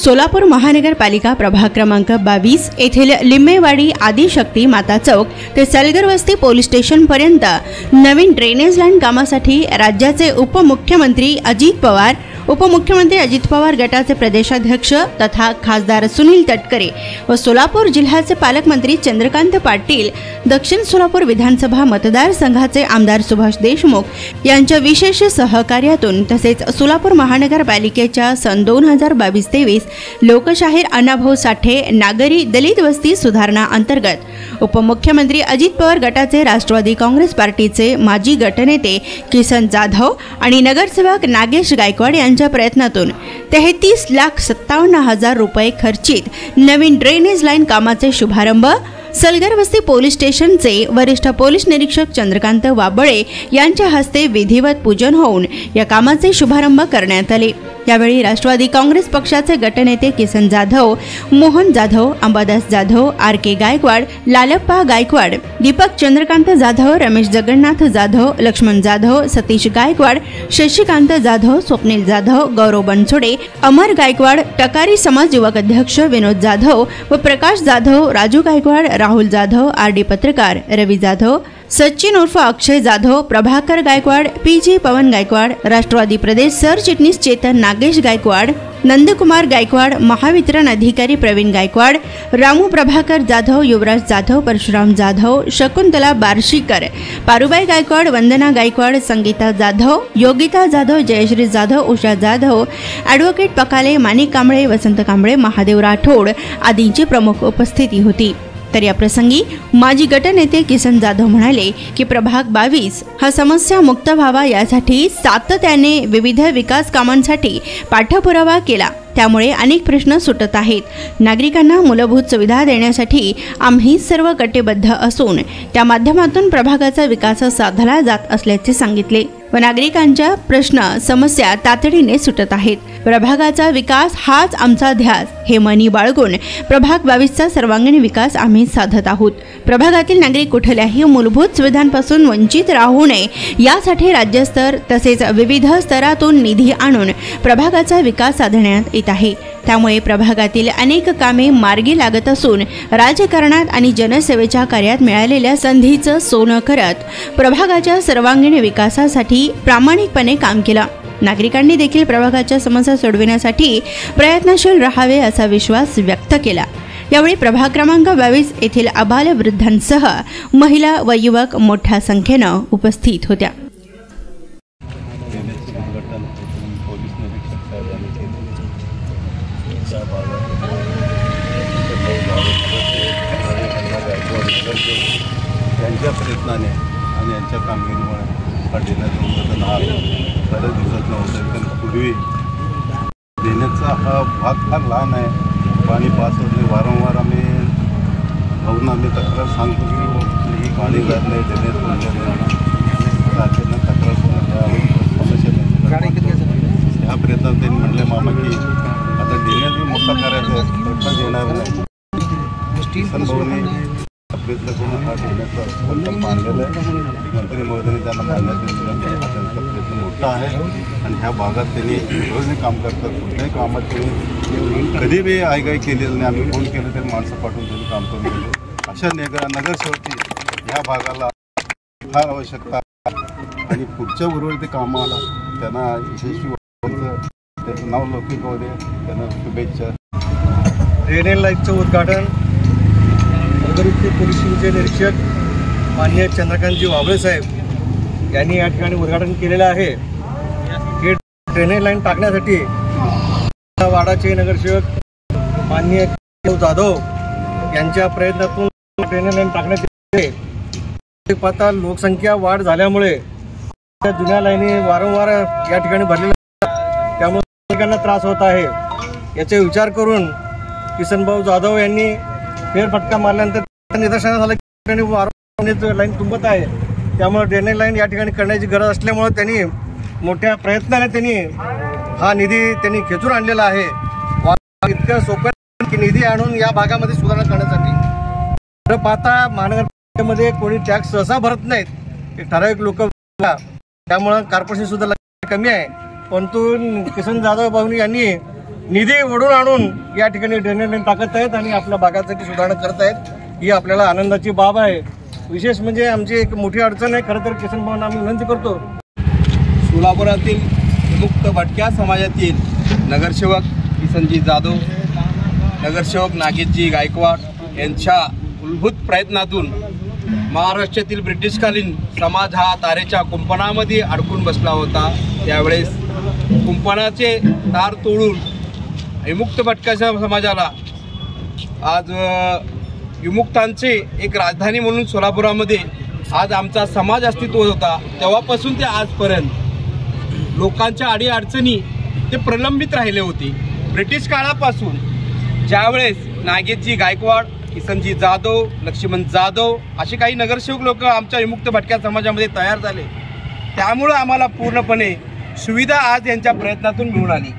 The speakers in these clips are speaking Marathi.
सोलापूर महानगरपालिका प्रभाग क्रमांक 22 येथील लिंबेवाडी आदिशक्ती माता चौक ते सलगर वस्ती पोलीस स्टेशन पर्यंत नवीन ड्रेनेज लाईन कामासाठी राज्याचे उपमुख्यमंत्री अजित पवार गटाचे प्रदेशाध्यक्ष तथा खासदार सुनील तटकरे व सोलापूर जिल्ह्याचे पालकमंत्री चंद्रकांत पाटील, दक्षिण सोलापूर विधानसभा मतदारसंघाचे आमदार सुभाष देशमुख यांच्या विशेष सहकार्यातून तसेच सोलापूर महानगरपालिकेच्या सन 2022-23 लोकशाहीर अण्णाभाऊ साठे नागरी दलित वस्ती सुधारणा अंतर्गत उपमुख्यमंत्री अजित पवार गटाचे राष्ट्रवादी काँग्रेस पार्टीचे माजी गटनेते किसन जाधव आणि नगरसेवक नागेश गायकवाड यांच्या प्रयत्नातून 33,57,000 रुपये खर्चित नवीन ड्रेनेज लाईन कामाचे शुभारंभ सलगर वस्ती पोलीस स्टेशनचे वरिष्ठ पोलीस निरीक्षक चंद्रकांत वाबळे यांच्या हस्ते विधिवत पूजन होऊन या कामाचे शुभारंभ करण्यात आले। यावेळी राष्ट्रवादी काँग्रेस पक्षाचे गटनेते किसन जाधव, मोहन जाधव, अंबादास जाधव, आर.के. गायकवाड, लालप्पा गायकवाड, दीपक चंद्रकांत जाधव, रमेश जगन्नाथ जाधव, लक्ष्मण जाधव, सतीश गायकवाड, शशिकांत जाधव, स्वप्नील जाधव, गौरव बनसोडे, अमर गायकवाड, टकारी समाज युवक अध्यक्ष विनोद जाधव व प्रकाश जाधव, राजू गायकवाड, राहुल जाधव, आर.डी. पत्रकार रवी जाधव, सचिन उर्फ अक्षय जाधव, प्रभाकर गायकवाड, पी.जी. पवन गायकवाड, राष्ट्रवादी प्रदेश सरचिटणीस चेतन नागेश गायकवाड, नंदकुमार गायकवाड, महावितरण अधिकारी प्रवीण गायकवाड, रामू प्रभाकर जाधव, युवराज जाधव, परशुराम जाधव, शकुंतला बार्शीकर, पारुबाई गायकवाड, वंदना गायकवाड, संगीता जाधव, योगिता जाधव, जयश्री जाधव, उषा जाधव, ॲडव्होकेट पकाले, माणिक कांबळे, वसंत कांबळे, महादेव राठोड आदींची प्रमुख उपस्थिती होती। तर या प्रसंगी माजी गटनेते किसन जाधव म्हणाले की प्रभाग 22 हा समस्या मुक्त व्हावा यासाठी सातत्याने विविध विकास कामांसाठी पाठपुरावा केला, त्यामुळे अनेक प्रश्न सुटत आहेत। नागरिकांना मूलभूत सुविधा देण्यासाठी आम्ही सर्व कटिबद्ध असून त्या माध्यमातून प्रभागाचा विकास साधला जात असल्याचे सांगितले व नागरिकांच्या प्रश्न समस्या तातडीने सुटत आहेत। प्रभागाचा विकास हाच आमचा ध्यास हे मनी बाळगून प्रभाग 22चा सर्वांगीण विकास आम्ही साधत आहोत। प्रभागातील नागरिक कुठल्याही मूलभूत सुविधांपासून वंचित राहू नये यासाठी राज्यस्तर तसेच विविध स्तरातून निधी आणून प्रभागाचा विकास साधण्यात येत आहे। त्यामुळे प्रभागातील अनेक कामे मार्गी लागत असून राजकारणात आणि जनसेवेच्या कार्यात मिळालेल्या संधीचं सोनं करत प्रभागाच्या सर्वांगीण विकासासाठी प्रामाणिकपणे काम केलं। नागरिकांनी देखील प्रभागाच्या समस्या सोडविण्यासाठी प्रयत्नशील राहावे असा विश्वास व्यक्त केला। यावेळी प्रभाग क्रमांक 22 येथील आबालवृद्धांसह महिला व युवक मोठ्या संख्येनं उपस्थित होत्या। त्यांच्या प्रयत्नाने आणि यांच्या कामगिरीमुळे हा देण्याचं उद्घाटन आज बऱ्याच दिवसात नव्हतं, पण पूर्वी देण्याचा हा भाग फार लहान आहे। पाणी पास होते, वारंवार आम्ही भाऊन आम्ही तक्रार सांगतो की ही पाणी जात नाही, देण्यात सारख्यांना तक्रार समस्या नाही। ह्या प्रयत्नात त्यांनी म्हटलं मामा की आता देण्यात मोठा करायचा आहे, मोठा देणार नाही। प्रयत्न करून हा देण्याचा संकल्प आणलेला आहे। मंत्री महोदयांनी त्यांना मान्यता दिली, त्यांचा प्रयत्न मोठा आहे आणि ह्या भागात त्यांनी रोज काम करतात। कुठल्याही कामात त्यांनी कधी बी आयगाई केलेलं नाही। आम्ही फोन केलं तरी माणसं पाठवून त्यांनी काम करून गेले। अशा नगरसेवकाची ह्या भागाला फार आवश्यकता आणि पुढच्या उर्वरित कामाला त्यांना यशस्वी व्हायचं, त्याचं नाव लौकिक होऊ दे, त्यांना शुभेच्छा। ड्रेनेज लाईनचं उद्घाटन पोलीस निरीक्षक माननीय चंद्रकांतजी वाबळे साहेब यांनी या ठिकाणी उद्घाटन केलेलं आहे। हे ड्रेनेज लाईन टाकण्यासाठी वाडाचे नगरसेवक माननीय जाधव यांच्या प्रयत्नातून ड्रेनेज लाईन टाकण्यात येते। पाहता लोकसंख्या वाढ झाल्यामुळे जुन्या लाईनी वारंवार या ठिकाणी भरलेल्या, त्यामुळे नागरिकांना त्रास होत आहे। याचा विचार करून किसनभाऊ जाधव यांनी फेरफटका मारल्यानंतर निदर्शनास आलं की वारंवार लाईन तुंबत आहे, त्यामुळे ड्रेनेज लाईन या ठिकाणी करण्याची गरज असल्यामुळे त्यांनी मोठ्या प्रयत्नाने हा निधी खेचून आणलेला आहे। इतकं सोपं की निधी आणून या भागामध्ये सुधारणा करण्यासाठी पाहता महानगरपालिकेमध्ये कोणी टॅक्स सहसा भरत नाहीत, ठराविक लोक, त्यामुळे कॉर्पोरेशन सुद्धा कमी आहे। परंतु किसन जाधव भाऊ यांनी निधी ओढून आणून या ठिकाणी ड्रेनेज लाईन टाकत आहेत आणि आपल्या भागासाठी सुधारणा करत आहेत। ही आपल्याला आनंदाची बाब आहे। विशेष म्हणजे आमची एक मोठी अडचण आहे। खरं तर किसन भाऊंना आम्ही विनंती करतो, सोलापुरातील विमुक्त भटक्या समाजातील नगरसेवक किसनजी जाधव, नगरसेवक नागेशजी गायकवाड यांच्या मूलभूत प्रयत्नातून महाराष्ट्रातील ब्रिटिशकालीन समाज हा तारेच्या कुंपणामध्ये अडकून बसला होता। त्यावेळेस कुंपणाचे तार तोडून विमुक्त भटक्या समाजाला आज विमुक्तांचे एक राजधानी म्हणून सोलापुरामध्ये आज आमचा समाज अस्तित्वात होता। तेव्हापासून ते आजपर्यंत लोकांच्या अडीअडचणी ते प्रलंबित राहिले होते। ब्रिटिश काळापासून ज्यावेळेस नागेशजी गायकवाड, किसनजी जाधव, लक्ष्मण जाधव असे काही नगरसेवक लोक आमच्या विमुक्त भटक्या समाजामध्ये तयार झाले, त्यामुळे आम्हाला पूर्णपणे सुविधा आज यांच्या प्रयत्नातून मिळून आली।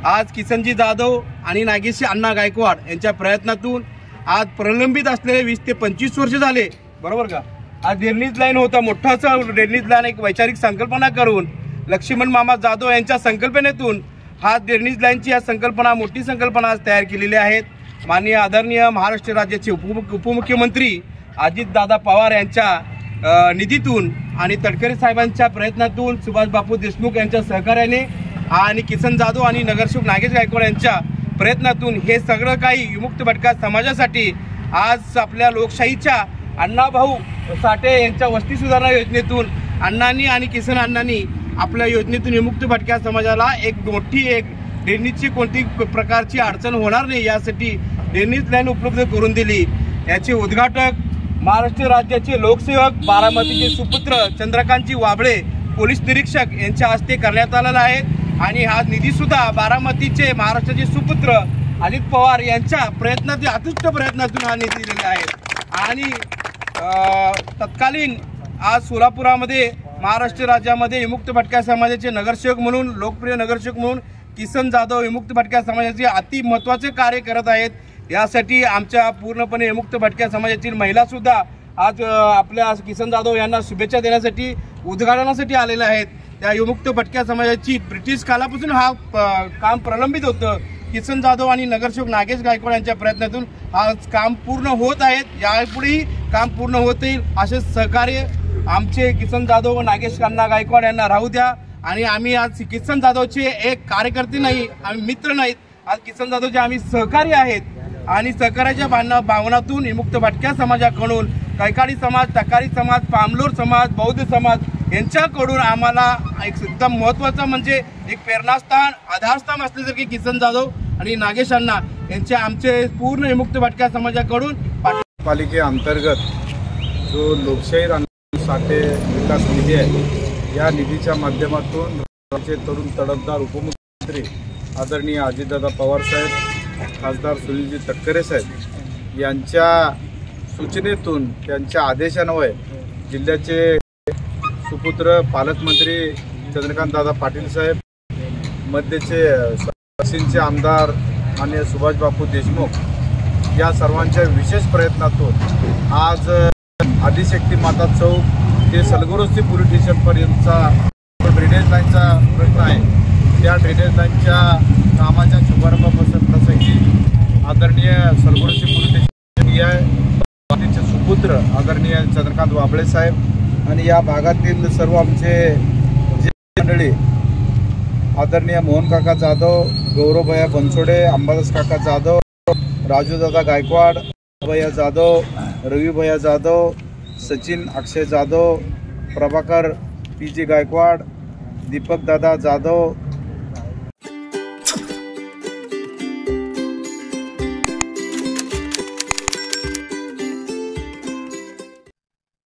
आज किसनजी जाधव आणि नागेशजी अण्णा गायकवाड यांच्या प्रयत्नातून आज प्रलंबित असलेले 20 ते 25 वर्ष झाले, बरोबर का। आज ड्रेनेज लाईन होता, मोठासा ड्रेनेज लाईन एक वैचारिक संकल्पना करून लक्ष्मण मामा जाधव यांच्या संकल्पनेतून हा ड्रेनेज लाईनची या संकल्पना, मोठी संकल्पना आज तयार केलेली आहेत। माननीय आदरणीय महाराष्ट्र राज्याचे उपमुख्यमंत्री अजितदादा पवार यांच्या निधीतून आणि तडकरे साहेबांच्या प्रयत्नातून, सुभाष बापू देशमुख यांच्या सहकार्याने आणि किसन जाधव आणि नगरसेवक नागेश गायकवाड यांच्या प्रयत्नातून हे सगळं काही विमुक्त भटक्या समाजासाठी आज आपल्या लोकशाहीच्या अण्णाभाऊ साठे यांच्या वस्ती सुधारणा योजनेतून अण्णांनी आणि किसन अण्णांनी आपल्या योजनेतून विमुक्त भटक्या समाजाला एक मोठी एक ड्रेनेजची कोणती प्रकारची अडचण होणार नाही यासाठी ड्रेनेज लाईन उपलब्ध करून दिली। याचे उद्घाटक महाराष्ट्र राज्याचे लोकसेवक, बारामतीचे सुपुत्र चंद्रकांतजी वाबळे पोलीस निरीक्षक यांच्या हस्ते करण्यात आलेला आहे आणि हा निधीसुद्धा बारामतीचे महाराष्ट्राचे सुपुत्र अजित पवार यांच्या प्रयत्नातून, अतुष्ट प्रयत्नातून हा निधी दिलेला आहे। आणि तत्कालीन आज सोलापुरामध्ये महाराष्ट्र राज्यामध्ये विमुक्त भटक्या समाजाचे नगरसेवक म्हणून, लोकप्रिय नगरसेवक म्हणून किसन जाधव विमुक्त भटक्या समाजाचे अति महत्त्वाचे कार्य करत आहेत। यासाठी आमच्या पूर्णपणे विमुक्त भटक्या समाजातील महिलासुद्धा आज आपल्या किसन जाधव यांना शुभेच्छा देण्यासाठी, उद्घाटनासाठी आलेल्या आहेत। त्या विमुक्त भटक्या समाजाची ब्रिटिश काळापासून हा काम प्रलंबित होतं। किसन जाधव आणि नगरसेवक नागेश गायकवाड यांच्या प्रयत्नातून आज काम पूर्ण होत आहेत, यापुढेही काम पूर्ण होत येईल असे सहकार्य आमचे किसन जाधव व नागेश अण्णा गायकवाड यांना राहू द्या। आणि आम्ही आज किसन जाधवचे एक कार्यकर्ते नाही, आम्ही मित्र नाहीत, आज किसन जाधवचे आम्ही सहकारी आहेत आणि सहकार्याच्या भावनातून विमुक्त भटक्या समाजाकडून कैकाडी समाज, टकारी समाज, पामलोर समाज, बौद्ध समाज यांच्याकडून आम्हाला एक एकदम महत्त्वाचं म्हणजे एक प्रेरणास्थान, आधारस्थान असल्यासारखे किसन जाधव आणि नागेश अण्णा यांचे आमचे पूर्ण विमुक्त भटक्या समाजाकडून पालिकेअंतर्गत जो लोकशाही साठे विकास निधी आहे, या निधीच्या माध्यमातून राज्याचे तरुण तडफदार उपमुख्यमंत्री आदरणीय अजितदादा पवार साहेब, खासदार सुनीलजी तटकरे साहेब यांच्या सूचनेतून, त्यांच्या आदेशान्वये जिल्ह्याचे सुपुत्र पालकमंत्री चंद्रकांतदादा पाटील साहेब, मध्यचे दक्षिणचे आमदार माननीय सुभाष बापू देशमुख या सर्वांच्या विशेष प्रयत्नातून आज आदिशक्ती माता चौक ते सलगुरुस्ती पोलीस स्टेशनपर्यंतचा ड्रेनेज लाईनचा प्रश्न आहे, त्या ड्रेनेज लाईनच्या कामाच्या शुभारंभाप्रसंगी आदरणीय सलगुरुस्ती पोलीस स्टेशन सुपुत्र आदरणीय चंद्रकांत वाबळे साहेब आणि या भागातील सर्व आमचे जे मंडळी आदरणीय मोहन काका जाधव, गौरवभैया बनसोडे, अंबादास काका जाधव, राजूदादा गायकवाड, भैया जाधव, रविभैया जाधव, सचिन अक्षय जाधव, प्रभाकर पीजी गायकवाड, दीपक दादा जाधव,